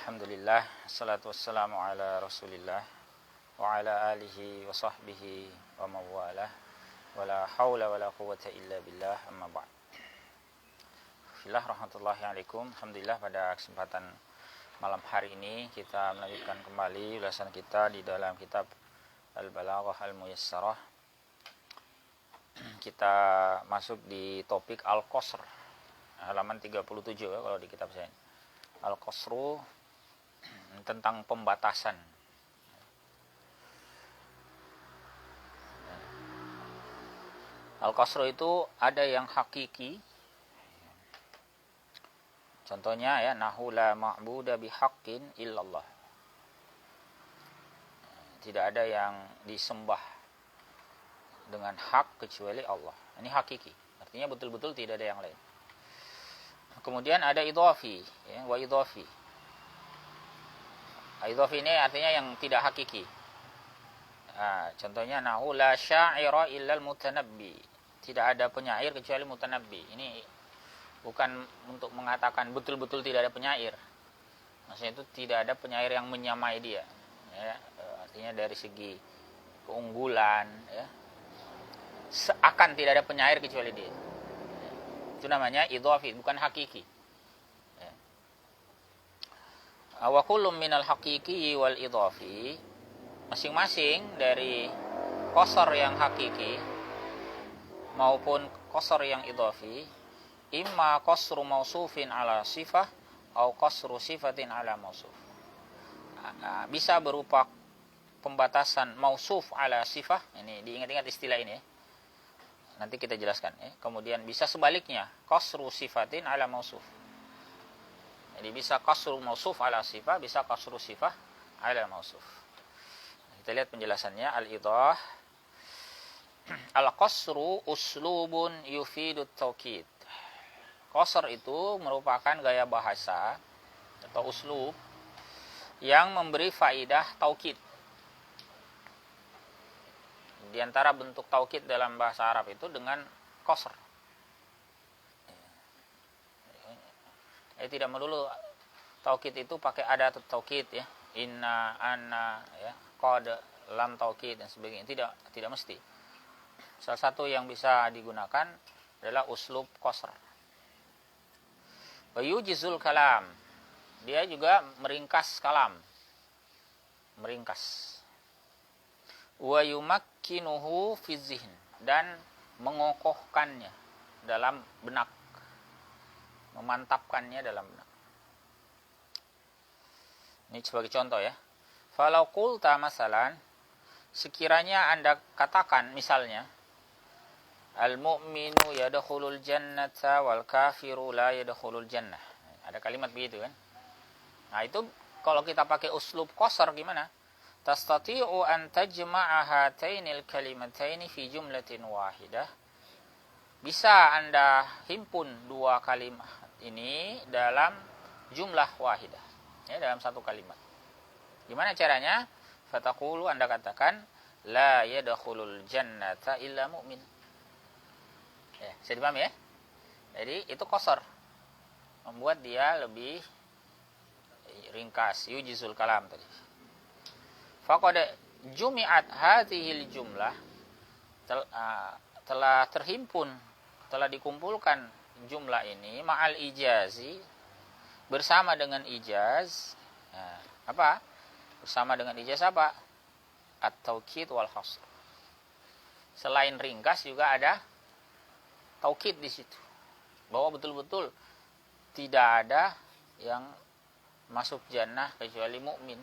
Alhamdulillah, salatu wassalamu ala rasulillah wa ala alihi wa sahbihi wa mawalah wa la hawla wa la quwata illa billah, amma ba'd. Bismillah, rahmatullahi alaikum. Alhamdulillah, pada kesempatan malam hari ini kita melanjutkan kembali ulasan kita di dalam kitab Al-Balaghah Al-Muyassarah. Kita masuk di topik Al-Qasr, halaman 37 ya, kalau di kitab saya. Al-Qasru tentang pembatasan. Al-Qasru itu ada yang hakiki. Contohnya ya, nahu la ma'buda bihaqqin illallah. Tidak ada yang disembah dengan hak kecuali Allah. Ini hakiki. Artinya betul-betul tidak ada yang lain. Kemudian ada idhafi, ya, wa idhafi. Idhafi ini artinya yang tidak hakiki. Contohnya nahu la sya'ira illal mutanabbi. Tidak ada penyair kecuali mutanabbi. Ini bukan untuk mengatakan betul-betul tidak ada penyair. Maksudnya itu tidak ada penyair yang menyamai dia. Ya, artinya dari segi keunggulan, ya, seakan tidak ada penyair kecuali dia. Itu namanya idhafi, bukan hakiki. Wa kullum minal haqiqi wal idhafi, masing-masing dari qasar yang hakiki maupun qasar yang idhafi, imma qasru mausufin ala sifah atau qasru sifatin ala mausuf. Bisa berupa pembatasan mausuf ala sifah, ini diingat-ingat istilah ini ya. Nanti kita jelaskan ya. Kemudian bisa sebaliknya, qasru sifatin ala mausuf. Jadi bisa qasru mausuf ala sifah, bisa qasru sifah ala mausuf. Kita lihat penjelasannya. Al-idah, al-qasru uslubun yufidu taukid. Qasr itu merupakan gaya bahasa atau uslub yang memberi faidah taukid. Di antara bentuk taukid dalam bahasa Arab itu dengan qasr. Tidak melulu taukid itu pakai adat taukid ya. Inna, anna, ya, qad, lam taukid dan sebagainya. Tidak mesti. Salah satu yang bisa digunakan adalah uslub qasr. Wa yujizul kalam. Dia juga meringkas kalam. Meringkas. Wa yumakkinuhu fi dzihn, dan mengokohkannya dalam benak, memantapkannya dalam benak. Ini sebagai contoh ya. Falau qulta masalan, sekiranya Anda katakan misalnya, al-mu'minu yadkhulul jannata wal kafiru la yadkhulul jannah. Ada kalimat begitu kan? Nah, itu kalau kita pakai uslub qasar gimana? Tastati'u an tajma'a hatainil kalimataini fi jumlatin wahidah. Bisa Anda himpun dua kalimat ini dalam jumlah wahidah, ya, dalam satu kalimat. Gimana caranya? Fataqulu, Anda katakan la yadkhulul jannata illa mu'min. Ya, bisa dipahami ya? Jadi itu qasar, membuat dia lebih ringkas, yujizul kalam tadi. Faqad jumi'at hadhil jumlah, telah terhimpun, telah dikumpulkan jumlah ini ma'al ijazi, bersama dengan ijaz. Nah, apa? Bersama dengan ijaz apa? At-taukid wal hasr. Selain ringkas juga ada taukid di situ. Bahwa betul-betul tidak ada yang masuk jannah kecuali mukmin.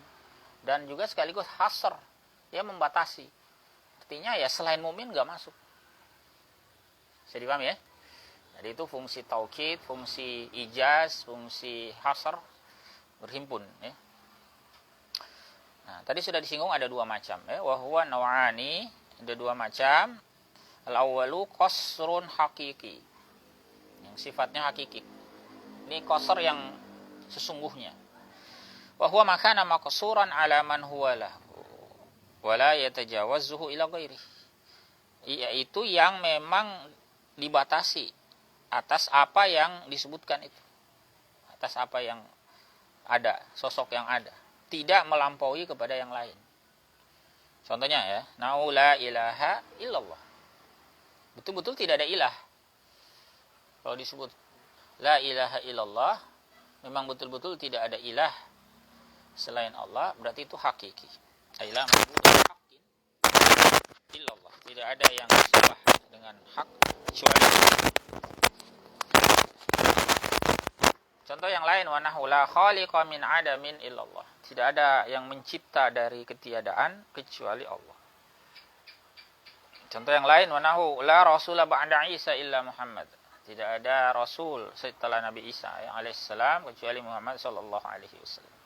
Dan juga sekaligus hasr, ya, membatasi. Artinya ya selain mukmin enggak masuk. Bisa dipahami ya? Jadi itu fungsi taukid, fungsi ijaz, fungsi hasr berhimpun ya. Nah, tadi sudah disinggung ada dua macam ya. Wa huwa naw'ani, ada dua macam. Al-awwalu qasrun haqiqi, yang sifatnya hakiki. Ini qasr yang sesungguhnya. Wa huwa makana maqsuran ala man huwa lahu wa la yatajawazzuhu ila ghairi. Yaitu yang memang dibatasi atas apa yang disebutkan itu. Atas apa yang ada, sosok yang ada, tidak melampaui kepada yang lain. Contohnya ya, nahu la ilaha illallah. Betul-betul tidak ada ilah. Kalau disebut la ilaha illallah, memang betul-betul tidak ada ilah selain Allah, berarti itu hakiki. La ma'budu haqqin illallah. Tidak ada yang disembah dengan hak kecuali Allah. Contoh yang lain, wa nahu la khaliqa min adamin illallah. Tidak ada yang mencipta dari ketiadaan kecuali Allah. Contoh yang lain, wa nahu la rasula ba'da Isa illa Muhammad. Tidak ada rasul setelah Nabi Isa ya, alaihissalam kecuali Muhammad sallallahu alaihi wasallam.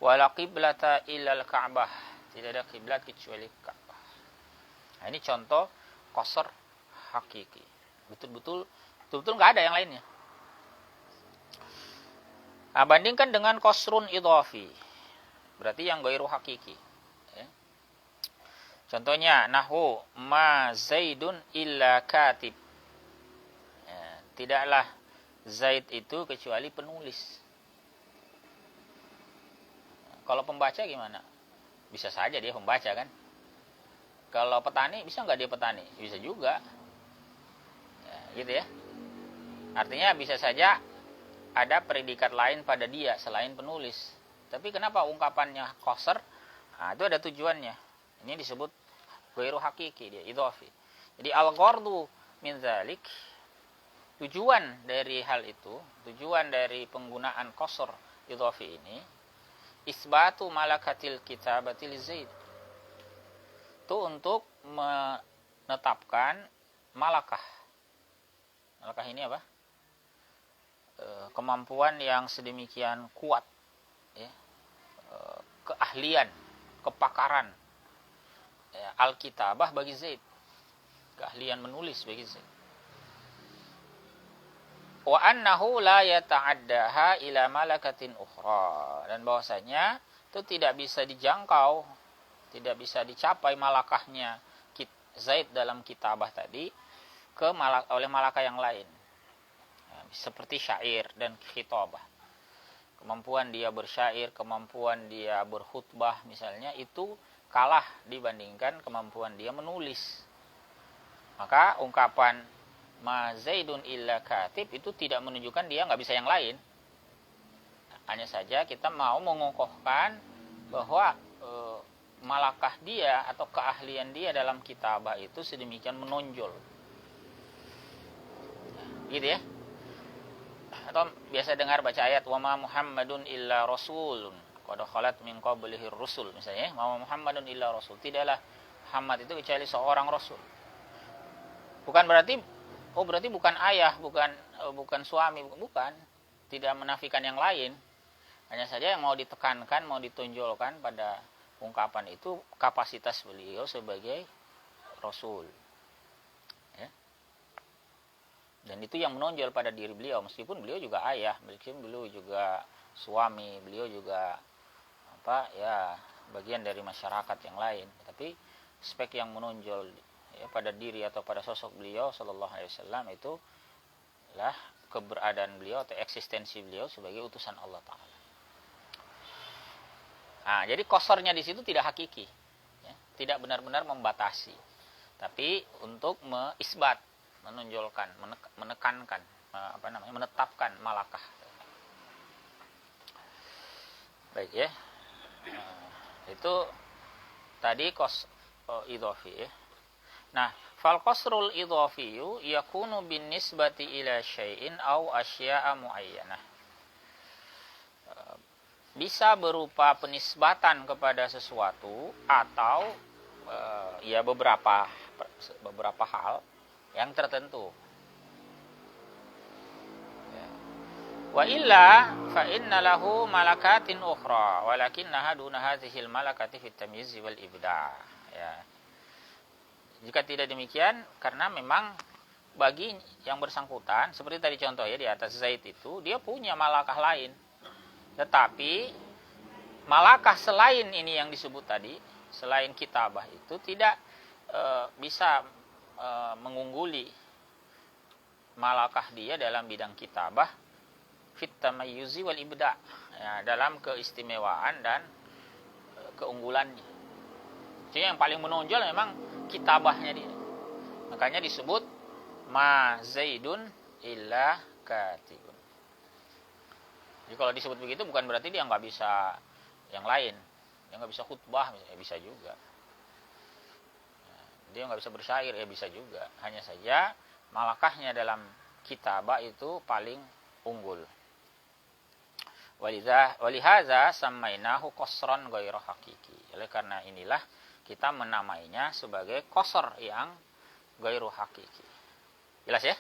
Wa la qiblata illa al-Ka'bah. Tidak ada kiblat kecuali Ka'bah. Nah, ini contoh qasr hakiki. Betul-betul enggak ada yang lainnya. Nah, bandingkan dengan qasrun idhafi. Berarti yang ghairu hakiki. Ya. Contohnya, nahu ma Zaidun illa katib. Ya, tidaklah Zaid itu kecuali penulis. Kalau pembaca gimana? Bisa saja dia pembaca kan? Kalau petani, bisa nggak dia petani? Bisa juga. Ya, gitu ya. Artinya bisa saja ada predikat lain pada dia selain penulis. Tapi kenapa ungkapannya qasr? Nah, itu ada tujuannya. Ini disebut ghairu hakiki, dia idhafi. Jadi al-ghardu min dzalik, tujuan dari hal itu, tujuan dari penggunaan qasr idhafi ini, isbatu malakatil kitabatil Zaid. Itu untuk menetapkan malakah. Malakah ini apa? Kemampuan yang sedemikian kuat, ya, keahlian, kepakaran, ya, al-kitabah bagi Zaid, keahlian menulis bagi Zaid. Wa annahu la yata'addaha ila malakatin ukhra, dan bahwasanya itu tidak bisa dijangkau, tidak bisa dicapai malakahnya Zaid dalam kitabah tadi oleh malakah yang lain. Seperti syair dan khitabah. Kemampuan dia bersyair, kemampuan dia berkhutbah misalnya, itu kalah dibandingkan kemampuan dia menulis. Maka ungkapan ma Zaidun illa katib itu tidak menunjukkan dia nggak bisa yang lain. Hanya saja kita mau mengokohkan bahwa malakah dia atau keahlian dia dalam kitabah itu sedemikian menonjol. Gitu ya. Atau biasa dengar baca ayat wa ma Muhammadun illa rasulun qad khalat min qablihi rusul misalnya, wa ma Muhammadun illa rasul. Tidaklah Muhammad itu kecuali seorang rasul. Bukan berarti berarti bukan ayah, bukan suami, bukan. Tidak menafikan yang lain. Hanya saja yang mau ditekankan, mau ditonjolkan pada ungkapan itu kapasitas beliau sebagai rasul. Dan itu yang menonjol pada diri beliau, meskipun beliau juga ayah, meskipun beliau juga suami, beliau juga bagian dari masyarakat yang lain. Tapi spek yang menonjol ya, pada diri atau pada sosok beliau sallallahu alaihi wasallam itu lah keberadaan beliau atau eksistensi beliau sebagai utusan Allah Ta'ala. Nah, jadi qasarnya di situ tidak hakiki, ya, tidak benar-benar membatasi, tapi untuk isbat, menonjolkan, menekankan, menetapkan malakah. Baik ya. Itu tadi idhafi ya. Nah, fal qasrul idhafiyu yakunu bin nisbati ila syai'in aw asya'a muayyanah. Bisa berupa penisbatan kepada sesuatu atau ya beberapa hal yang tertentu. Ya. Wa illa fa inna lahu malakatin ukhra walakinnaha duna hadhil malakati fit tamyiz wal ibda'. Ya. Jika tidak demikian, karena memang bagi yang bersangkutan seperti tadi contoh ya di atas Zaid itu, dia punya malakah lain. Tetapi malakah selain ini yang disebut tadi, selain kitabah itu tidak bisa mengungguli malakah dia dalam bidang kitabah fit tamayyuzi wal ibda', ya, dalam keistimewaan dan keunggulannya. Jadi yang paling menonjol memang kitabahnya dia. Makanya disebut ma Zaidun illa katibun. Jadi kalau disebut begitu bukan berarti dia nggak bisa yang lain. Dia nggak bisa khutbah, ya bisa juga. Dia nggak bisa bersyair, ya bisa juga. Hanya saja malakahnya dalam kitabah itu paling unggul. Walihaza sammainahu qasran ghairu hakiki. Oleh karena inilah kita menamainya sebagai qasr yang ghairu hakiki. Jelas ya?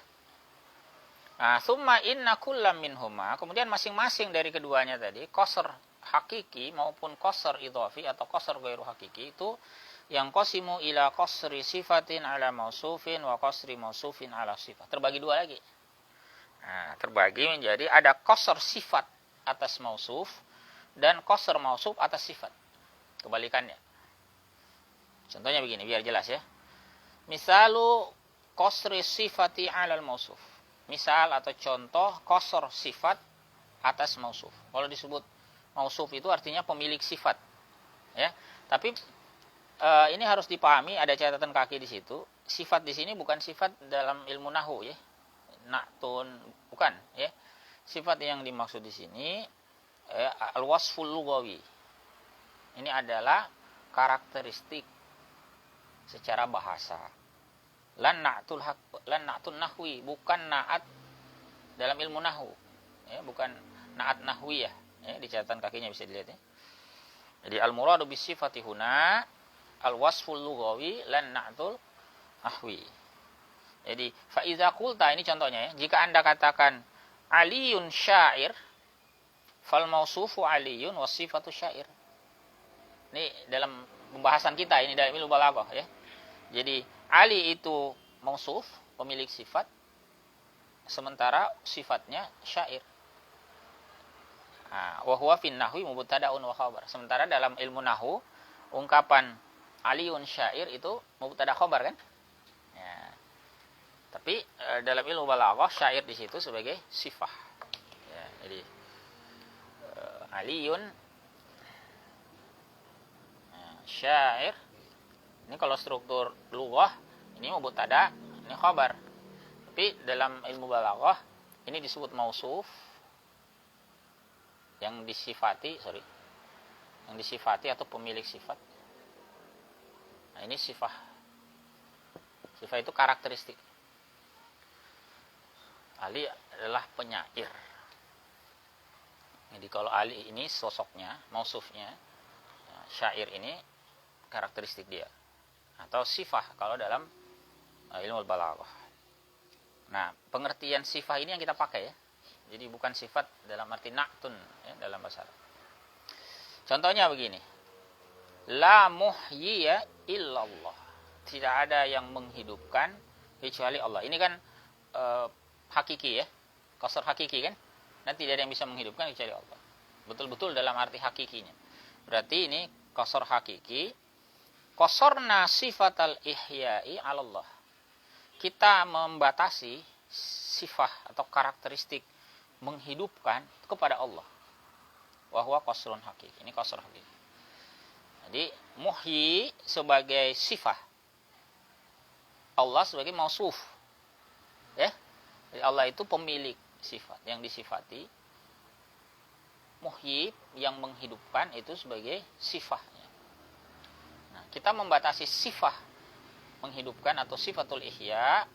Nah, summa inna kullam minhuma, kemudian masing-masing dari keduanya tadi, qasr hakiki maupun qasr idhafi atau qasr ghairu hakiki itu yang qasimu ila qasri sifatin ala mausufin wa qasri mausufin ala sifat. Terbagi dua lagi. Nah, terbagi menjadi ada qasr sifat atas mausuf dan qasr mausuf atas sifat. Kebalikannya. Contohnya begini biar jelas ya. Misalu qasri sifati 'alal mausuf. Misal atau contoh qasr sifat atas mausuf. Kalau disebut mausuf itu artinya pemilik sifat. Ya. Tapi ini harus dipahami, ada catatan kaki di situ. Sifat di sini bukan sifat dalam ilmu nahwu ya. Na'tun bukan ya. Sifat yang dimaksud di sini al-wasful lughawi. Ini adalah karakteristik secara bahasa. Lan na'tun nahwi, bukan na'at dalam ilmu nahwu. Ya, bukan na'at nahwiyah. Ya, di catatan kakinya bisa dilihat ya. Jadi al-muradu bis sifati huna al-wasful lughawi lan na'tul nahwi. Jadi fa iza qulta, ini contohnya ya. Jika Anda katakan Aliyun syair, fal mausufu aliyun was sifatu syair. Ini dalam pembahasan kita, ini dalam ilmu balaghah ya. Jadi Ali itu mausuf, pemilik sifat, sementara sifatnya syair. Wa huwa fin nahwi mubtada'un wa khabar. Sementara dalam ilmu nahwu ungkapan Aliyun syair itu mubtada khabar kan? Ya. Tapi dalam ilmu balaghah syair di situ sebagai sifah. Ya, jadi Aliyun syair. Ini kalau struktur lughah ini mubtada, ini khabar. Tapi dalam ilmu balaghah ini disebut mausuf yang disifati, yang disifati atau pemilik sifat. Nah, ini sifah. Sifah itu karakteristik. Ali adalah penyair. Jadi kalau Ali ini sosoknya, mausufnya, syair ini karakteristik dia. Atau sifah kalau dalam ilmu balaghah. Nah, pengertian sifah ini yang kita pakai ya. Jadi bukan sifat dalam arti na'tun ya, dalam bahasa Arab. Contohnya begini. La muhyiya illallah. Tidak ada yang menghidupkan kecuali Allah. Ini kan hakiki ya. Qasr hakiki kan. Dan tidak ada yang bisa menghidupkan kecuali Allah. Betul-betul dalam arti hakikinya. Berarti ini qasr hakiki. Qasarna sifatal ihya'i 'ala Allah. Kita membatasi sifat atau karakteristik menghidupkan kepada Allah. Wa huwa qasrun hakiki. Ini qasr hakiki. Jadi muhyi sebagai sifat, Allah sebagai mausuf. Ya. Jadi Allah itu pemilik sifat yang disifati. Muhyi yang menghidupkan itu sebagai sifatnya. Nah, kita membatasi sifat menghidupkan atau sifatul ihya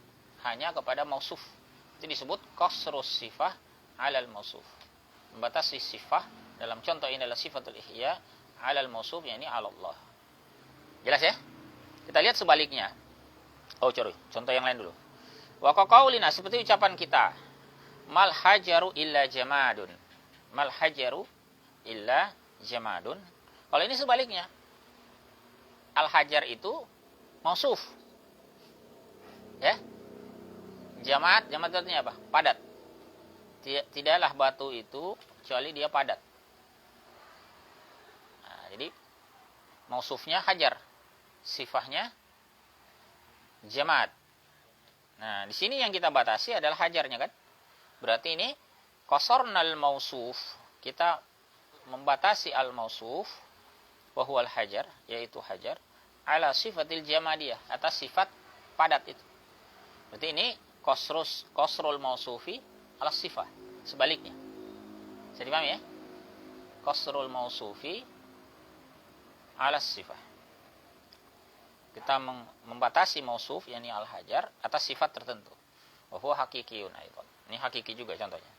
hanya kepada mausuf. Itu disebut qasrus sifah 'alal mausuf. Membatasi sifat dalam contoh ini adalah sifatul ihya 'alal mausuf, yakni 'ala Allah. Jelas ya? Kita lihat sebaliknya. Contoh yang lain dulu. Wa qaulina, seperti ucapan kita. Mal hajaru illa jamadun. Mal hajaru illa jamadun. Kalau ini sebaliknya. Al hajar itu mausuf. Ya. Jamad itu artinya apa? Padat. Tidaklah batu itu kecuali dia padat. Nah, jadi mausufnya hajar, sifahnya jamad. Nah, di sini yang kita batasi adalah hajarnya kan. Berarti ini qasarnal mausuf, kita membatasi al-mausuf wa huwa al-hajar, yaitu hajar, ala sifatil jamadiyah, atas sifat padat itu. Berarti ini qasrul mausufi ala sifah, sebaliknya. Bisa dipahami ya? Qasrul mausufi ala sifah. Kita membatasi mausuf, yakni al-hajar, atas sifat tertentu. Wa huwa hakikiyun aidan. Ini hakiki juga contohnya.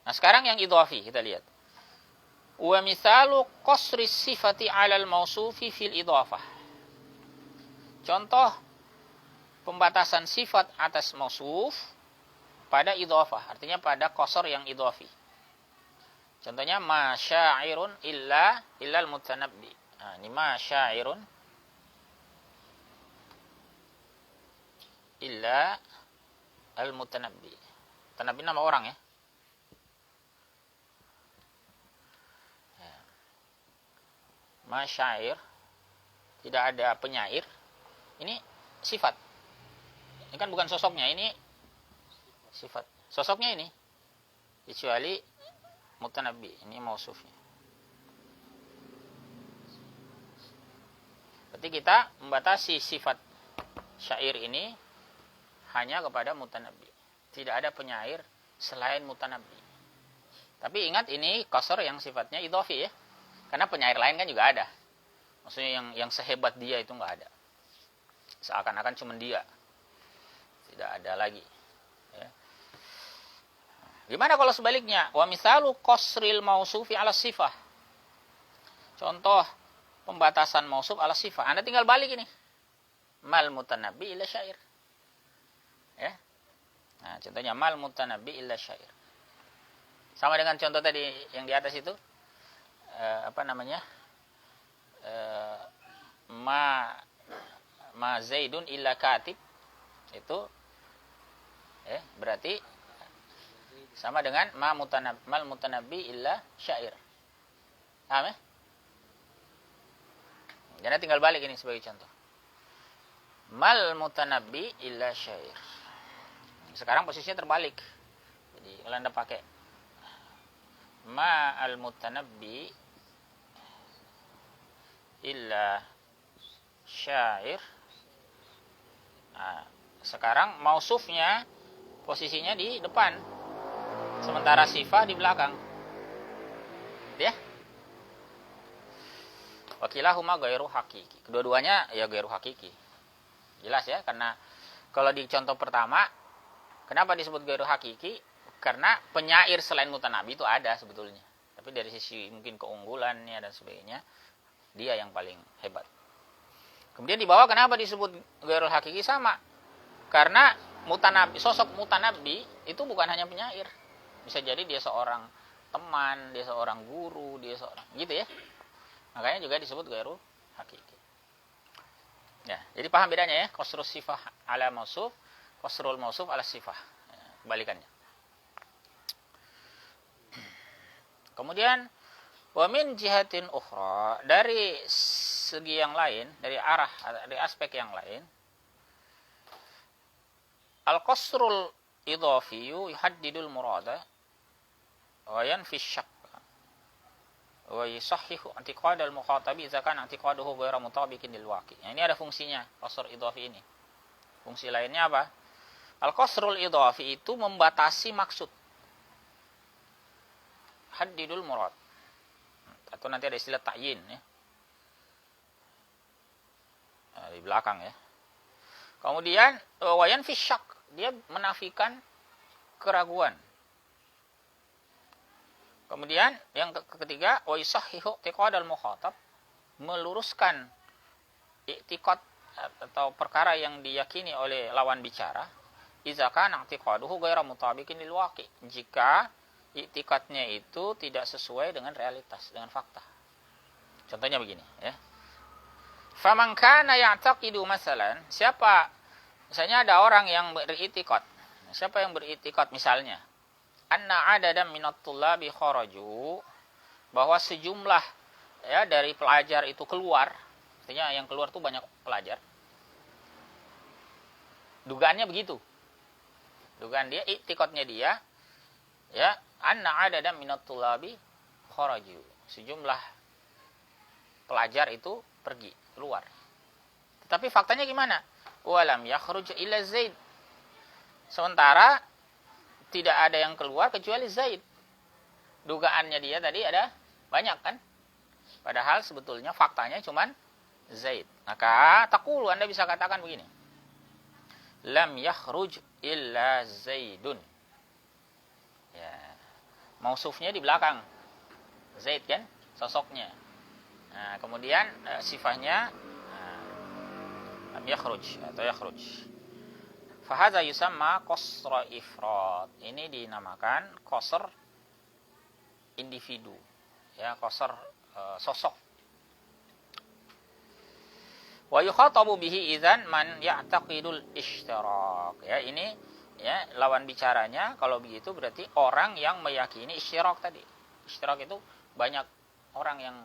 Nah, sekarang yang idhafi kita lihat. Wa misalu qasri sifati 'ala al-mausufi fil idhafah. Contoh pembatasan sifat atas mausuf pada idhafah, artinya pada qasr yang idhafi. Contohnya ma syairun illa al-mutanabbi. Nah, ini ma syairun illa al-mutanabbi. Tanabbi nama orang ya. Masyair, tidak ada penyair. Ini sifat. Ini kan bukan sosoknya, ini sifat. Sosoknya ini kecuali mutanabbi, ini mausufnya. Berarti kita membatasi sifat syair ini hanya kepada mutanabbi. Tidak ada penyair selain mutanabbi. Tapi ingat, ini qasr yang sifatnya idhafi ya. Karena penyair lain kan juga ada. Maksudnya yang sehebat dia itu nggak ada. Seakan-akan cuma dia. Tidak ada lagi. Ya. Gimana kalau sebaliknya? Wa misalu qasril mausufi ala sifah. Contoh pembatasan mausuf ala sifah. Anda tinggal balik ini. Mal mutanabbi illa syair. Ya. Nah, contohnya mal mutanabbi illa syair. Sama dengan contoh tadi yang di atas itu. Ma Zaidun illa katib, itu berarti sama dengan mal mutanabbi illa syair. Paham ya? Jadi tinggal balik ini sebagai contoh. Mal mutanabbi illa syair. Sekarang posisinya terbalik. Jadi kalau Anda pakai ma al mutanabbi illa syair. Nah, sekarang mausufnya posisinya di depan, sementara sifah di belakang. Ya? Wakilahuma ghairu hakiki. Kedua-duanya ya ghairu hakiki. Jelas ya, karena kalau di contoh pertama, kenapa disebut ghairu hakiki? Karena penyair selain mutanabbi itu ada sebetulnya. Tapi dari sisi mungkin keunggulannya dan sebagainya, dia yang paling hebat. Kemudian di bawah kenapa disebut ghairul hakiki? Sama. Karena sosok mutanabbi itu bukan hanya penyair. Bisa jadi dia seorang teman, dia seorang guru, dia seorang gitu ya. Makanya juga disebut ghairul hakiki. Ya, jadi paham bedanya ya, qasrus sifah ala mausuf, qasrul mausuf ala sifah. Ya, kebalikannya. Kemudian wa min jihatin ukhra, dari segi yang lain, dari aspek yang lain, al-qasrul idhafiyu yuhaddidul murada wa yanfi syak wa yusahhihu i'tiqad al-mukhatabi idza kana i'tiqaduhu ghairu mutabiqin lil waqi'. Ini ada fungsinya qasr idhafi ini. Fungsi lainnya apa? Al-qasrul idhafi itu membatasi maksud. Haddidul murad. Atau nanti ada istilah ta'yin ya. Nah, di belakang ya. Kemudian wayan fi syak, dia menafikan keraguan. Kemudian yang ketiga wa yusahhihu i'tiqad al-mukhatab, meluruskan i'tiqad atau perkara yang diyakini oleh lawan bicara, idza kana i'tiqaduhu ghairu mutabiqin lil waqi', jika i'tikadnya itu tidak sesuai dengan realitas, dengan fakta. Contohnya begini ya. Faman kana ya'taqidu masalan, misalnya ada orang yang beriktikad. Siapa yang beriktikad misalnya? Anna adadan minat tullabi kharaju, bahwa sejumlah ya dari pelajar itu keluar. Artinya yang keluar tuh banyak pelajar. Dugaannya begitu. Dugaan dia, iktikadnya dia ya, anna adadan minat tullabi kharaju. Sejumlah pelajar itu pergi, keluar. Tetapi faktanya gimana? Walam yakhruj illa Zaid. Sementara tidak ada yang keluar kecuali Zaid. Dugaannya dia tadi ada banyak kan? Padahal sebetulnya faktanya cuman Zaid. Maka taqulu, Anda bisa katakan begini. Lam yakhruj illa Zaidun. Ya. Mausufnya di belakang. Zaid kan? Sosoknya. Nah, kemudian sifatnya lam yakhruj atau yakhruj. Fahadha yusamma qasra ifrad. Ini dinamakan qasr individu. Ya, qasr sosok. Wa yukhatabu bihi idzan man ya'taqidul ishtirak. Ya, ini ya lawan bicaranya kalau begitu berarti orang yang meyakini ishtirak tadi. Ishtirak itu banyak orang yang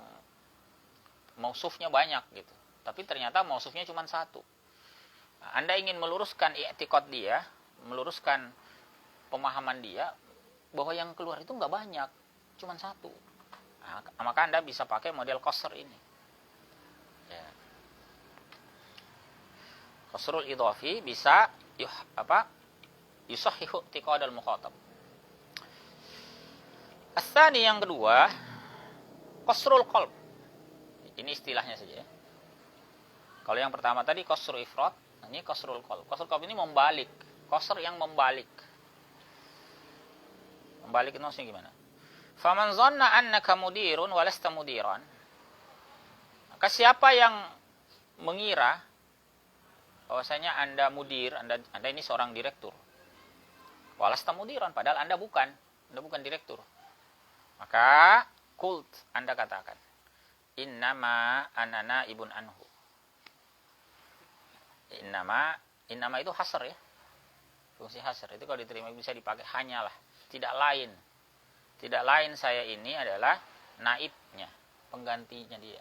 mausufnya banyak gitu. Tapi ternyata mausufnya cuma satu. Nah, Anda ingin meluruskan i'tiqad dia, meluruskan pemahaman dia bahwa yang keluar itu nggak banyak, cuma satu. Nah, maka Anda bisa pakai model qasr ini. Ya. Qasrul idhafi bisa yusahhihu i'tiqadal mukhatab. As-tsani yang kedua, qasrul qalb. Ini istilahnya saja ya. Kalau yang pertama tadi qasrul ifrad, ini qasrul qalb. Qasrul qalb ini membalik. Qasr yang membalik. Membalik itu maksudnya gimana? Faman zanna annaka mudirun wa lasta mudiran. Maka siapa yang mengira bahwasanya Anda mudir, Anda ini seorang direktur. Wa lasta mudiran, padahal Anda bukan direktur. Maka kult, Anda katakan, innama anana ibun anhu. Innama itu hasr ya. Fungsi hasr itu kalau diterima bisa dipakai hanyalah, tidak lain. Tidak lain saya ini adalah naibnya, penggantinya dia.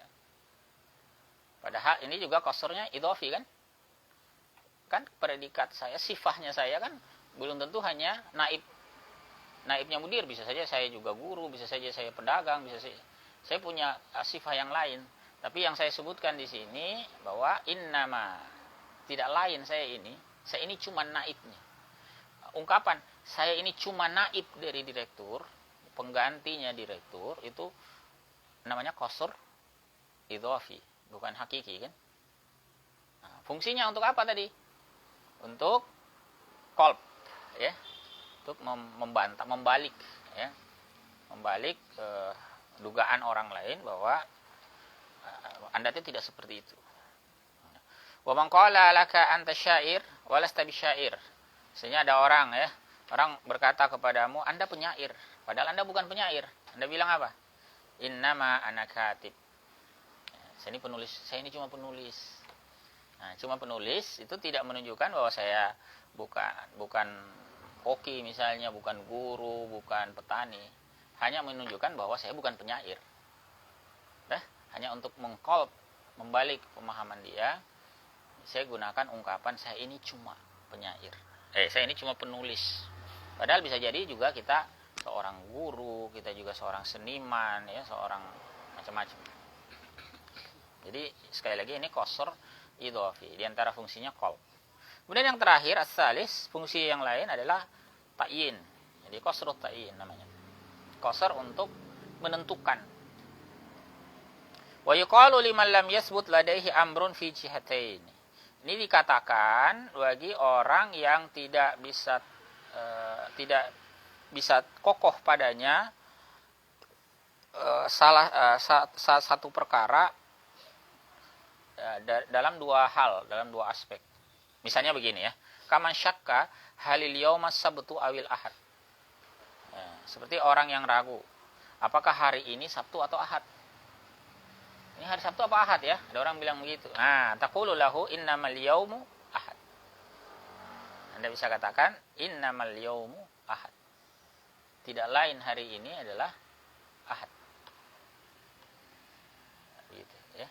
Padahal ini juga qasrnya idhafi kan? Kan predikat saya, sifahnya saya kan belum tentu hanya naib. Naibnya mudir, bisa saja saya juga guru, bisa saja saya pedagang, bisa saya punya sifah yang lain. Tapi yang saya sebutkan di sini bahwa innama, tidak lain saya ini cuma naibnya. Ungkapan saya ini cuma naib dari direktur, penggantinya direktur, itu namanya qasr idhafi, bukan hakiki kan? Nah, fungsinya untuk apa tadi? Untuk qalb ya. Untuk membantah, membalik ya. Membalik dugaan orang lain bahwa Anda itu tidak seperti itu. Wa man qala laka anta syair wa lasta bisyair. Misalnya ada orang ya, orang berkata kepadamu Anda penyair, padahal Anda bukan penyair. Anda bilang apa? Innama ana katib. Saya ini penulis, saya ini cuma penulis. Nah, cuma penulis itu tidak menunjukkan bahwa saya bukan koki misalnya, bukan guru, bukan petani. Hanya menunjukkan bahwa saya bukan penyair. Hanya untuk membalik pemahaman dia, saya gunakan ungkapan saya ini cuma penyair. Saya ini cuma penulis. Padahal bisa jadi juga kita seorang guru, kita juga seorang seniman, ya, seorang macam-macam. Jadi sekali lagi ini qasr idhafi, di antara fungsinya qalb. Kemudian yang terakhir as-salis, fungsi yang lain adalah ta'yin. Jadi qasrut ta'yin namanya. Qasr untuk menentukan. Wa yuqalu liman lam yasbut ladaihi amrun fi jihatain. Ini dikatakan bagi orang yang tidak bisa kokoh padanya salah satu perkara dalam dua hal, dalam dua aspek. Misalnya begini ya, kaman syakka halil yauma sabtu awil ahad. Seperti orang yang ragu, apakah hari ini Sabtu atau Ahad? Ini hari Sabtu apa Ahad ya? Ada orang bilang begitu. Taqulu lahu innamal yaumu ahad. Anda bisa katakan innamal yaumu ahad. Tidak lain hari ini adalah Ahad. Gitu ya.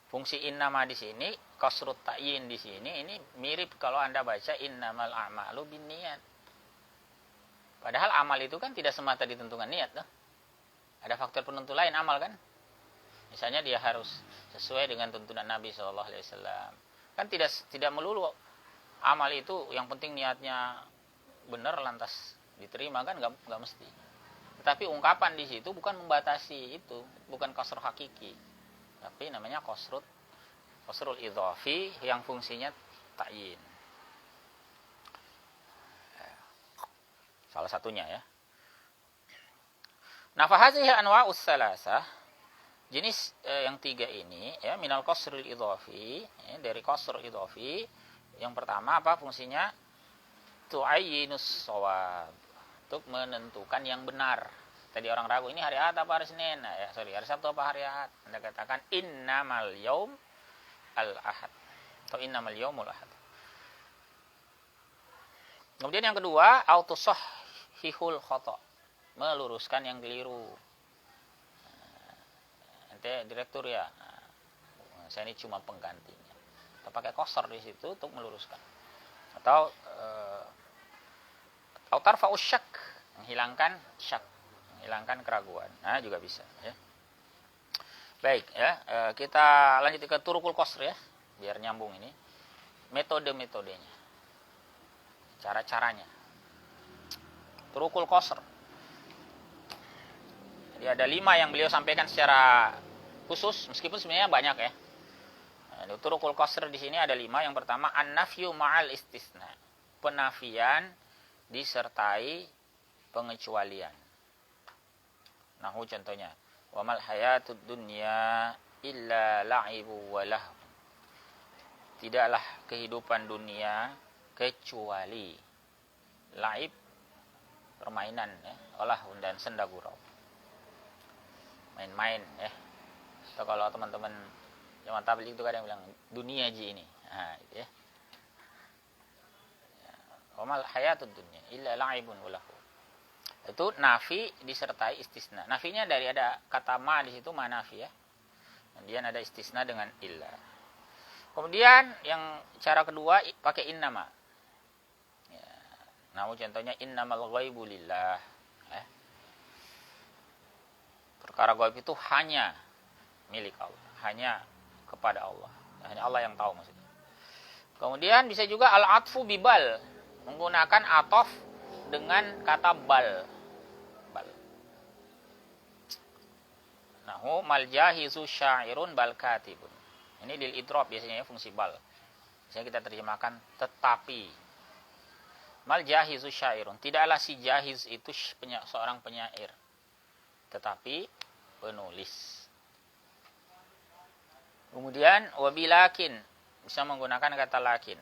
Fungsi innama di sini, qasrut ta'yin di sini, ini mirip kalau Anda baca innamal a'malu binniyat. Padahal amal itu kan tidak semata ditentukan niat, tuh. Ada faktor penentu lain amal kan? Misalnya dia harus sesuai dengan tuntunan Nabi SAW. Kan tidak melulu amal itu yang penting niatnya benar lantas diterima kan, nggak mesti. Tetapi ungkapan di situ bukan membatasi itu, bukan qasr hakiki, tapi namanya qasrul idhafi yang fungsinya ta'yin. Salah satunya ya. Nah, fahazihi anwa'us salasah, jenis yang tiga ini ya, minal qasril idhafi, ya, dari qasr idhafi. Yang pertama apa fungsinya? Tu'ayyinus shawab, untuk menentukan yang benar. Tadi orang ragu ini hari Ahad apa hari Senin? Nah, ya, sorry, hari Sabtu apa hari Ahad? Anda katakan innamal yaum al-ahad atau innamal yaumul ahad. Kemudian yang kedua, autusahhihul khata', meluruskan yang keliru. Nanti direktur ya, saya ini cuma penggantinya. Kita pakai qasr di situ untuk meluruskan. Atau tarfa'us syak, menghilangkan syak, menghilangkan keraguan. Nah, juga bisa ya. Baik ya, kita lanjut ke turukul qasr ya, biar nyambung ini. Metode-metodenya. Cara-caranya. Turukul qasr. Jadi ada 5 yang beliau sampaikan secara khusus, meskipun sebenarnya banyak ya. Nah, turukul qasr di sini ada 5. Yang pertama, an-nafyu ma'al istisna. Penafian disertai pengecualian. Nahu contohnya, wa mal hayatud dunya illa la'ibu wa lahu. Tidaklah kehidupan dunia kecuali laib, permainan ya, walahun dan senda gurau. Main-main ya. Atau kalau teman-teman zaman tabligh itu kadang bilang dunia ji ini. Nah, gitu ya. Wa mal hayatud dunya illa la'ibun wa lahu. Itu nafi disertai istisna. Nafinya dari ada kata ma di situ, ma nafi ya. Kemudian ada istisna dengan illa. Kemudian yang cara kedua pakai innama. Ya. Nah, contohnya innamal ghaibu lillah. Perkara gaib itu hanya milik Allah, hanya kepada Allah. Hanya Allah yang tahu maksudnya. Kemudian bisa juga al-atfu bibal, menggunakan atof dengan kata bal. Bal. Nahu mal jahizu syairun bal katibun. Ini lil idrob biasanya ya, fungsi bal. Biasanya kita terjemahkan tetapi. Mal jahizu syairun. Tidaklah si jahiz itu seorang penyair, tetapi penulis. Kemudian wabilakin, bisa menggunakan kata lakin.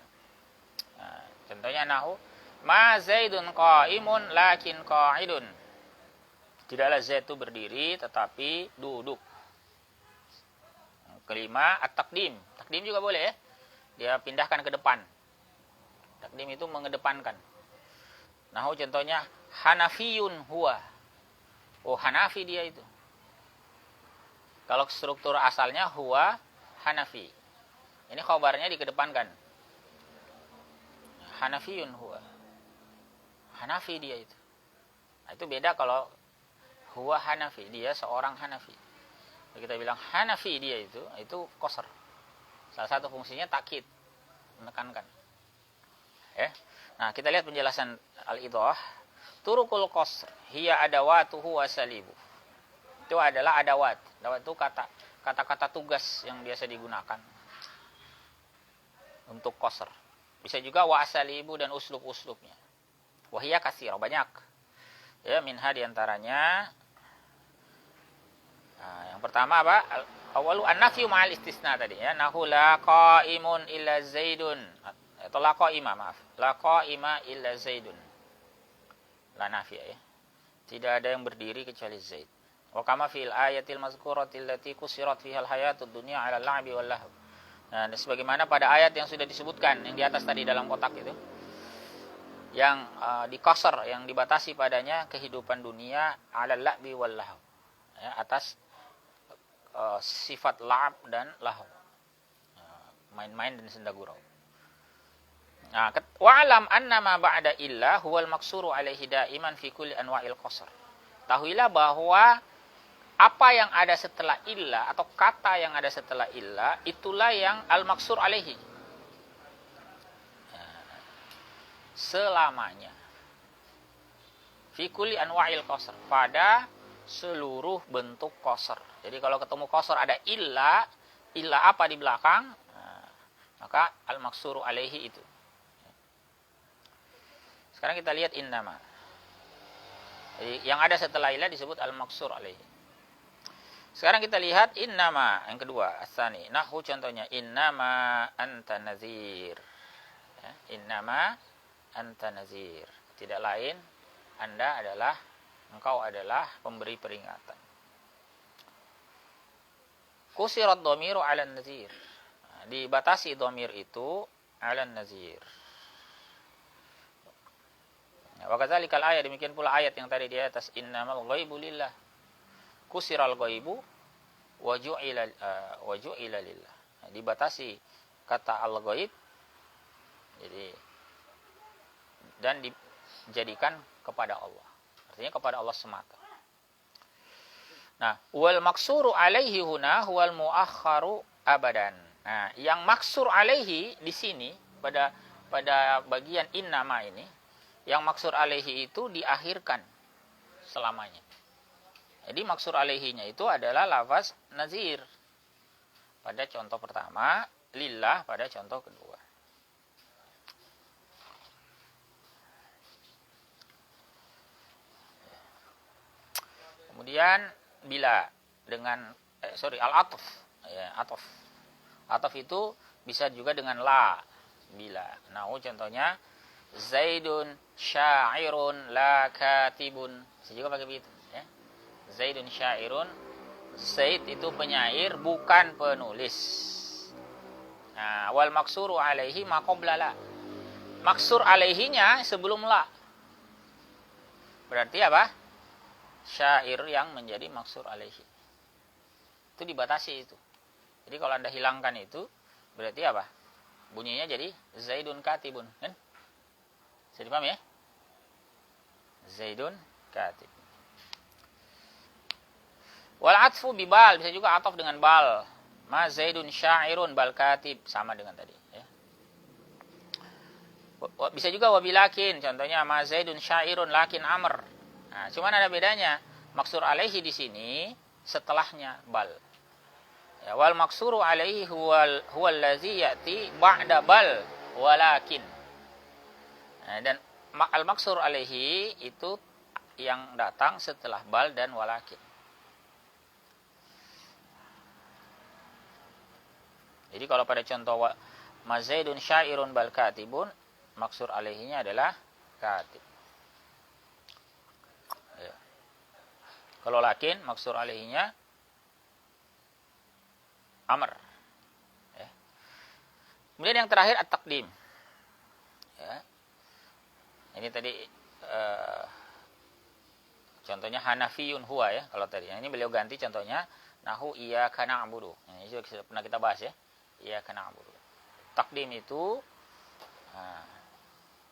Nah, contohnya nahu ma zaidun qa'imun lakin qa'idun. Tidaklah Zaid itu berdiri tetapi duduk. Kelima, at-taqdim. Taqdim juga boleh ya. Dia pindahkan ke depan. Taqdim itu mengedepankan. Nahu contohnya hanafiyun huwa. Oh, Hanafi dia itu. Kalau struktur asalnya huwa Hanafi. Ini khabarnya dikedepankan. Hanafiyun huwa. Hanafi dia itu. Nah, itu beda kalau huwa Hanafi, dia seorang Hanafi. Kalau kita bilang Hanafi dia itu qasr. Salah satu fungsinya takkid, menekankan. Nah, kita lihat penjelasan al-idhah. Turukul qasr hiya adawatuhu wasalibu. Itu adalah adawat. Adawat itu kata-kata tugas yang biasa digunakan untuk qasr. Bisa juga wasalibu dan uslub-uslubnya. Wahia katsira, banyak. Ya, minha diantaranya. Nah, yang pertama apa? Awalu an-nafyu ma'al istisna tadi ya. Nahu la qa'imun illa zaidun. Atau la qa'ima, maaf. La qa'ima illa zaidun. La nafiya ya. Tidak ada yang berdiri kecuali Zaid. Wa kama fil ayatil mazkuratil lati kusirat fiha al-hayatud dunya 'ala al-la'bi wal lahw. Nah, sebagaimana pada ayat yang sudah disebutkan yang di atas tadi dalam kotak itu. Yang dikasar, yang dibatasi padanya kehidupan dunia 'ala al-la'bi wal lahw. Ya, atas sifat la'ab dan lahw. Main-main dan senda gurau. Nah, wa'lam annama ba'da illa huwal maksuru alaihi daiman fi kulli anwa'il qasr. Tahuilah bahwa apa yang ada setelah illa atau kata yang ada setelah illa itulah yang al-maksur alaihi. Selamanya. Fi kulli anwa'il qasr, pada seluruh bentuk qasr. Jadi kalau ketemu qasr ada illa apa di belakang, maka al-maksuru alaihi itu. Sekarang kita lihat innama. Jadi yang ada setelah illa disebut al-maksur alaihi. Sekarang kita lihat innama yang kedua, asani. Nahwu contohnya innama anta nazir. Ya, innama anta nazir. Tidak lain engkau adalah pemberi peringatan. Kusirat dhamiru 'ala nazir. Nah, dibatasi dhamir itu 'ala nazir. Wa kadzalikal ayat, demikian pula ayat yang tadi di atas innamal ghaibu lillah. Kusiral ghaibu wa ju'ila lillah. Nah, dibatasi kata al-ghaib, jadi dan dijadikan kepada Allah. Artinya kepada Allah semata. Nah, wal maksuru alaihi huna huwal muakharu abadan. Nah, yang maksur alaihi di sini pada bagian innama ini, yang maksur alaihi itu diakhirkan selamanya. Jadi maksur alaihinya itu adalah lafaz nazir pada contoh pertama, lillah pada contoh kedua. Kemudian bila dengan al-atf, ya, ataf itu bisa juga dengan la, bila. Nah, contohnya Zaidun syairun la katibun. Bisa juga pakai begitu, ya. Zaidun syairun, Zaid itu penyair bukan penulis. Nah, wal maksuru alaihi ma qabla la. Maksur alaihinya sebelum la. Berarti apa? Syair yang menjadi maksur alaihi. Itu dibatasi itu. Jadi kalau Anda hilangkan itu, berarti apa? Bunyinya jadi Zaidun katibun, kan? Bisa dipaham ya? Zaidun katib. Wal atfu bibal, bisa juga ataf dengan bal. Ma Zaidun syairun bal katib, sama dengan tadi, ya. Bisa juga wabilakin, contohnya ma Zaidun syairun lakin amr. Nah, cuman ada bedanya. Maksur alaihi di sini setelahnya bal. Ya, wal maksuru alaihi huwal ladzi ya'ti ba'da bal walakin. Nah, dan al maksur alaihi itu yang datang setelah bal dan walakin. Jadi kalau pada contoh mazaidun syairun bal katibun, maksur alaihinya adalah katib. Ya. Kalau lakin maksur alaihinya amr. Ya. Kemudian yang terakhir at-taqdim. Ya. Ini tadi contohnya hanafiyun huwa, ya. Kalau tadi ini beliau ganti contohnya nahu iyyaka na'budu. Ini juga pernah kita bahas, ya. Iyyaka na'budu. Takdim itu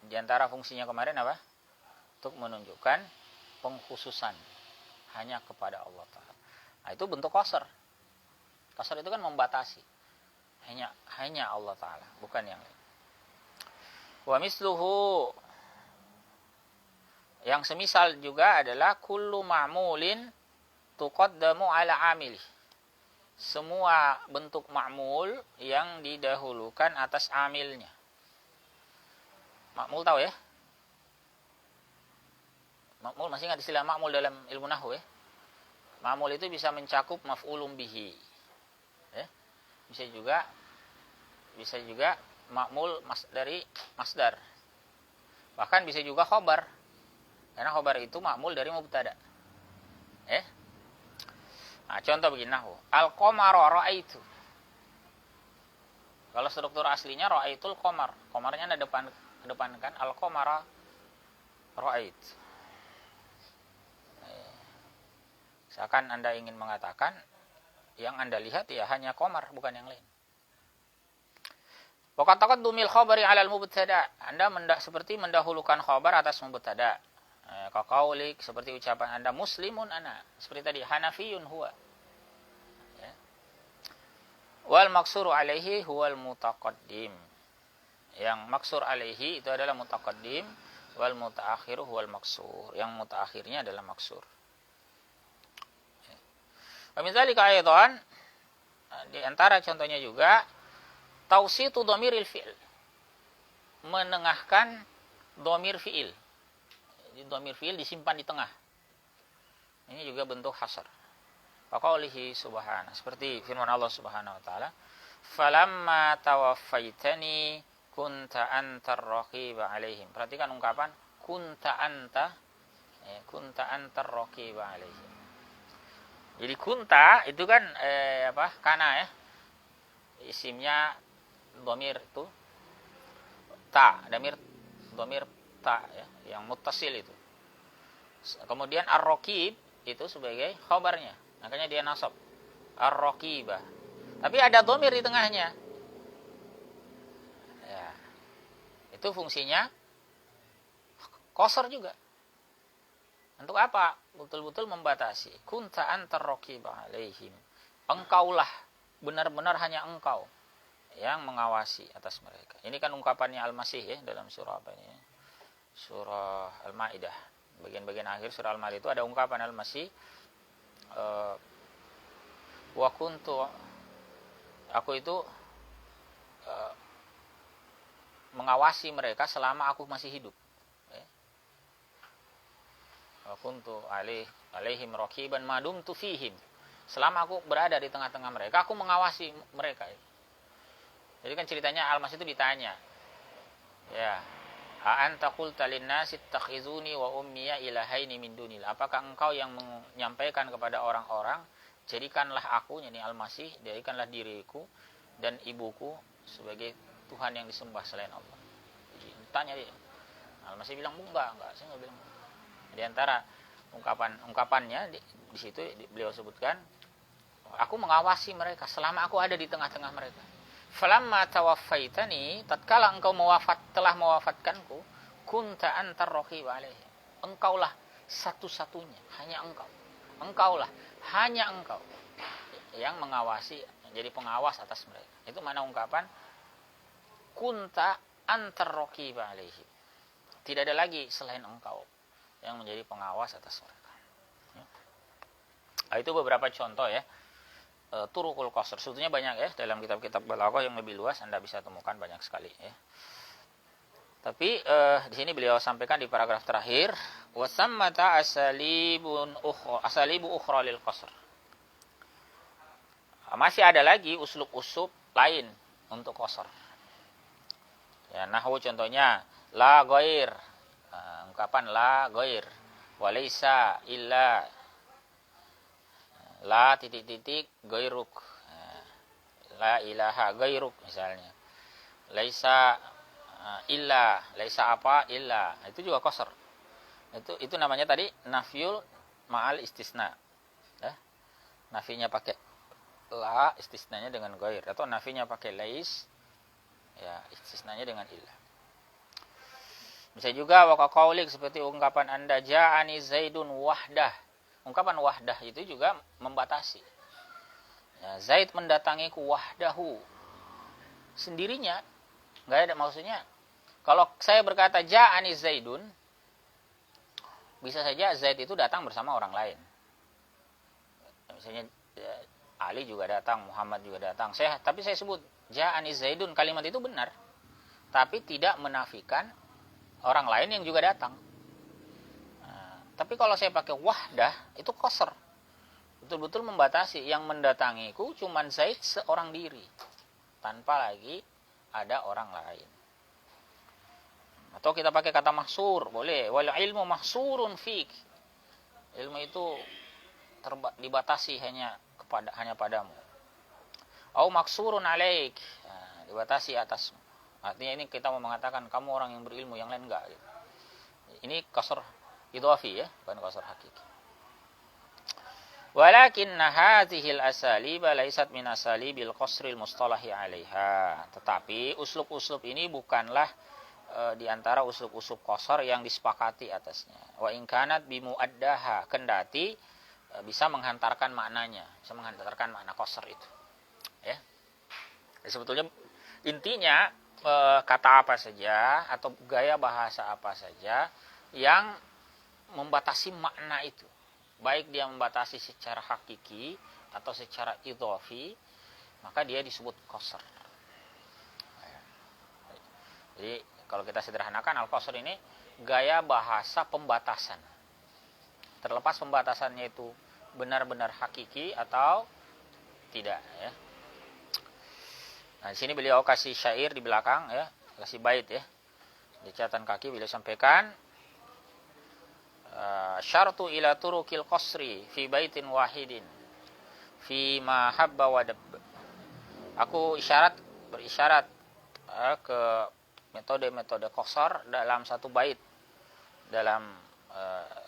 di antara fungsinya kemarin apa? Untuk menunjukkan pengkhususan hanya kepada Allah Ta'ala. Nah, itu bentuk qasr. Qasr itu kan membatasi. Hanya Allah Ta'ala, bukan yang lain. Wa misluhu, yang semisal juga adalah kullu ma'mulin tuqaddamu ala amilih. Semua bentuk ma'mul yang didahulukan atas amilnya. Ma'mul tahu, ya? Ma'mul, masih ingat istilah ma'mul dalam ilmu nahwu, ya? Ma'mul itu bisa mencakup maf'ulun bihi. Ya? Bisa juga ma'mul dari masdar. Bahkan bisa juga khobar. Karena khobar itu ma'mul dari mubtada. Ya? Nah, contoh begini nahwu. Al-qamara ra'aitu. Kalau struktur aslinya ra'aitul qamar. Qamarnya ada kedepankan al-qamara ra'ait. Misalkan Anda ingin mengatakan yang Anda lihat ya hanya qamar, bukan yang lain. Wa qad taqaddumil khabari 'ala al-mubtada. Anda seperti mendahulukan khabar atas mubtada. Kaqaulik, seperti ucapan Anda muslimun ana. Seperti tadi hanafiyun huwa. Ya. Wal maksuru alaihi huwal mutaqaddim. Yang maksur alaihi itu adalah mutaqaddim, wal mutaakhiru huwal maksur. Yang mutaakhirnya adalah maksur. Wa min dzalika aidan, di antara contohnya juga tausitu dhamiril fi'il. Menengahkan dhamir fi'il. Jadi dhamir fi'il disimpan di tengah. Ini juga bentuk hasr. Faqaulihi subhanahu, seperti firman Allah Subhanahu wa taala, "Falamma tawaffaitani kunta antar raqiba 'alaihim." Perhatikan ungkapan kunta anta, kunta antar raqiba 'alaihim. Jadi kunta itu kan kana ya. Isimnya dhamir itu ta, dhamir ta ya, yang muttasil itu. Kemudian ar-raqib itu sebagai khabarnya. Makanya dia nasab. Ar-raqibah. Tapi ada dhamir di tengahnya. Ya. Itu fungsinya qasar juga. Untuk apa? Betul-betul membatasi. Kunta antar raqibah alaihim. Engkaulah, benar-benar hanya engkau yang mengawasi atas mereka. Ini kan ungkapannya Al-Masih ya dalam surah apa ini? Surah Al-Maidah. Bagian-bagian akhir surah Al-Maidah itu ada ungkapan Al-Masih, wa kuntu, aku itu mengawasi mereka selama aku masih hidup. Wa kuntu alaihim raqiban ma dumtu fihim. Selama aku berada di tengah-tengah mereka, aku mengawasi mereka. Jadi kan ceritanya Al-Masih itu ditanya, ya, a anta qulta lin-nasi ittakhizuni wa ummiya ilahaini min dunillah. Apakah engkau yang menyampaikan kepada orang-orang, jadikanlah aku, yakni Al-Masih, jadikanlah diriku dan ibuku sebagai Tuhan yang disembah selain Allah. Jadi tanya dia. Al-Masih bilang enggak, saya enggak bilang. Di antara ungkapannya di situ beliau sebutkan, aku mengawasi mereka selama aku ada di tengah-tengah mereka. Falamma tawaffaitani, tatkala engkau telah mewafatkanku, kunta antar raqib alaihi. Engkaulah satu-satunya, hanya engkau. Engkaulah, hanya engkau yang mengawasi, jadi pengawas atas mereka. Itu mana ungkapan kunta antar raqib alaihi. Tidak ada lagi selain engkau yang menjadi pengawas atas mereka. Nah, itu beberapa contoh ya. Turukul qasr. Sebetulnya banyak ya dalam kitab-kitab balaghah yang lebih luas Anda bisa temukan banyak sekali ya. Tapi di sini beliau sampaikan di paragraf terakhir, wasammata asalibu ukhra lil qasr. Masih ada lagi uslub-uslub lain untuk qasr. Ya, nahwu contohnya la ghair. Ungkapan la ghair, walaysa illa, la titik-titik gairuk, la ilaha gairuk misalnya, laisa illa, laisa apa illa, itu juga qasr. Itu namanya tadi nafyul ma'al istisna ya. Nafinya pakai la, istisnanya dengan gair, atau nafinya pakai lais ya, istisnanya dengan illa. Bisa juga waqaqaulik, seperti ungkapan Anda ja'ani zaidun wahdah. Ungkapan wahdah itu juga membatasi. Ya, Zaid mendatangiku wahdahu, sendirinya, nggak ada maksudnya. Kalau saya berkata ja'ani zaidun, bisa saja Zaid itu datang bersama orang lain. Misalnya Ali juga datang, Muhammad juga datang. Tapi saya sebut ja'ani zaidun, kalimat itu benar, tapi tidak menafikan orang lain yang juga datang. Tapi kalau saya pakai wahdah, itu qasr. Betul-betul membatasi. Yang mendatangiku cuman Zaid seorang diri, tanpa lagi ada orang lain. Atau kita pakai kata mahsur, boleh. Wal ilmu mahsurun fik. Ilmu itu dibatasi hanya padamu. Au maksurun alaik. Dibatasi atasmu. Artinya ini kita mau mengatakan kamu orang yang berilmu, yang lain enggak. Ini qasr idhafi ya, bukan qasr hakiki. Walakinna hadhil asalib laysat min asalibil qasril mustalahi 'alaiha. Tetapi uslub-uslub ini bukanlah di antara uslub-uslub qasar yang disepakati atasnya. Wa in kanat bimuaddaha, kendati bisa menghantarkan maknanya, bisa menghantarkan makna qasar itu. Ya. Jadi sebetulnya intinya kata apa saja atau gaya bahasa apa saja yang membatasi makna itu, baik dia membatasi secara hakiki atau secara idhofi, maka dia disebut qasr. Jadi kalau kita sederhanakan, al-qasr ini gaya bahasa pembatasan. Terlepas pembatasannya itu benar-benar hakiki atau tidak, ya. Nah, di sini beliau kasih syair di belakang, ya, kasih bait, ya. Di catatan kaki beliau sampaikan, syartu ila turukil qasri fi baitin wahidin fi ma habba wa dab. Aku berisyarat ke metode-metode qasar dalam satu bait, dalam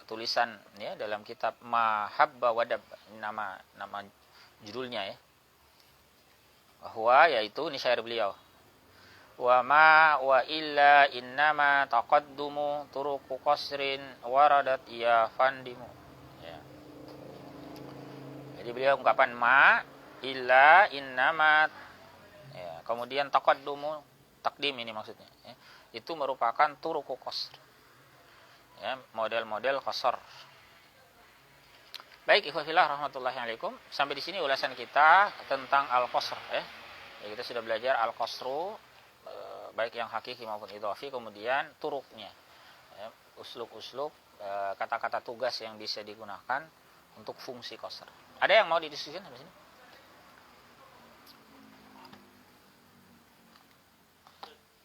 tulisan, ya, dalam kitab ma habba wa dab, nama judulnya, ya. Bahwa yaitu ini syair beliau. Wa ma wa illa innama taqaddumu turuqu qasrin waradat ya fandimu. Ya. Jadi beliau ungkapan ma illa innama, ya, kemudian taqaddumu, takdim ini maksudnya, ya. Itu merupakan turuqu qasr. Ya, model-model qasar. Baik, ikhwan fillah rahmatullahi alaikum. Sampai di sini ulasan kita tentang al-qasr, ya. Kita sudah belajar al-qasru, baik yang hakiki maupun idhofi, kemudian turuknya, ya, uslub-uslub, kata-kata tugas yang bisa digunakan untuk fungsi qasr. Ada yang mau didiskusikan di sini?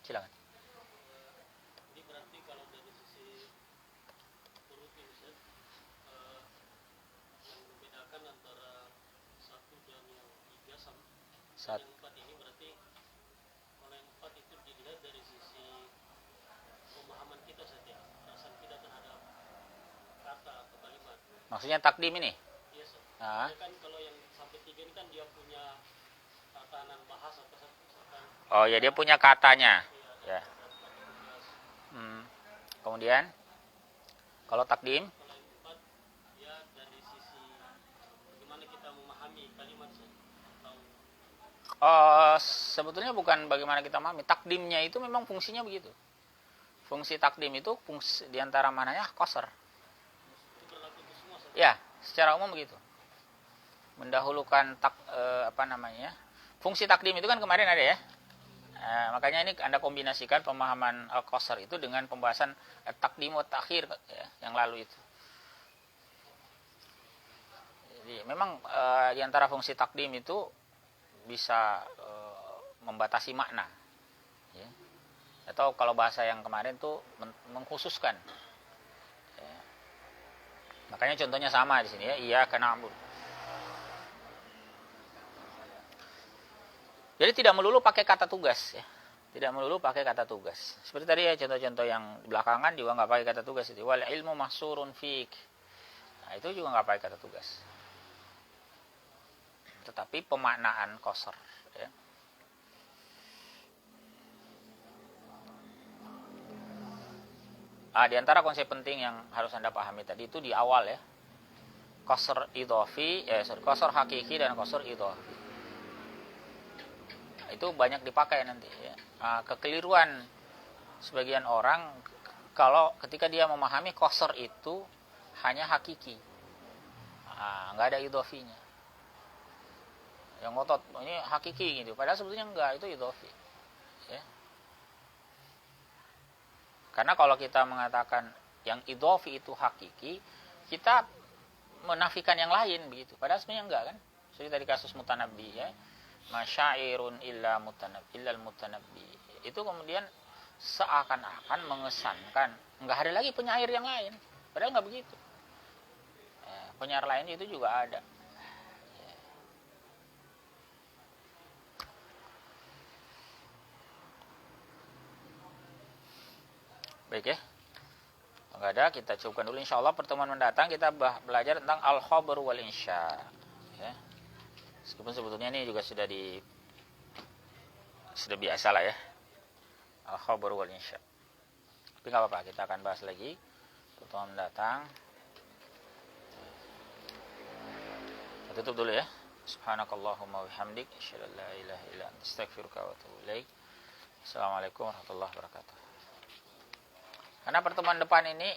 Silakan. Ini berarti kalau dari sisi huruf ini, yang membedakan antara satu dan yang tiga sama yang empat ini, berarti kalau yang empat itu dilihat dari sisi pemahaman kita saja, perasaan kita terhadap kata atau kalimat. Maksudnya takdim ini? Iya, Sir. Nah. Kan kalau yang sampai tiga ini kan dia punya tatanan bahasa atau misalkan. Oh ya, dia punya katanya. Ya. Kemudian kalau takdim? Kalau yang empat, ya dari sisi bagaimana kita memahami kalimat atau sebetulnya bukan bagaimana kita memahami. Takdimnya itu memang fungsinya begitu. Fungsi takdim itu fungsi diantara mananya qasr. itu berlaku untuk semua, Sir. Ya, secara umum begitu. Mendahulukan fungsi takdim itu kan kemarin ada, ya. Makanya ini Anda kombinasikan pemahaman al-qasr itu dengan pembahasan takdim wa ta'khir, ya, yang lalu itu. Jadi memang di antara fungsi takdim itu bisa membatasi makna, ya. Atau kalau bahasa yang kemarin tuh mengkhususkan, ya. Makanya contohnya sama di sini, ya, iyyaka na'budu. Jadi tidak melulu pakai kata tugas, ya. Tidak melulu pakai kata tugas. Seperti tadi, ya, contoh-contoh yang belakangan juga nggak pakai kata tugas itu. Wal ilmu mahsurun fik. Nah, itu juga nggak pakai kata tugas. Tetapi pemaknaan qasr, ya. Di antara konsep penting yang harus Anda pahami tadi itu di awal, ya. Qasr idhofi, qasr hakiki dan qasr idhofi. Itu banyak dipakai nanti, ya. Kekeliruan sebagian orang kalau ketika dia memahami qasr itu hanya hakiki, nggak ada idhofinya. Yang ngotot ini hakiki gitu, padahal sebetulnya enggak, itu idhofi, ya. Karena kalau kita mengatakan yang idhofi itu hakiki, kita menafikan yang lain begitu, padahal sebenarnya enggak, kan. Seperti tadi kasus mutanabbi, ya. Masyairun illal mutanabbi. Itu kemudian seakan-akan mengesankan enggak ada lagi penyair yang lain, padahal enggak begitu. Penyair lain itu juga ada. Baik, ya. Enggak ada, kita cukupkan dulu. Insya Allah pertemuan mendatang kita belajar tentang al-khabar wal insya. Ya. Meskipun sebetulnya ini juga sudah biasa lah ya. Al-khabar wal insya. Tapi nggak apa-apa, kita akan bahas lagi pertemuan mendatang. Kita tutup dulu ya. Subhanakallahumma wabihamdik, asyhadu an la ilaha illa anta, astaghfiruka wa atubu ilaik. Assalamualaikum warahmatullahi wabarakatuh. Karena pertemuan depan ini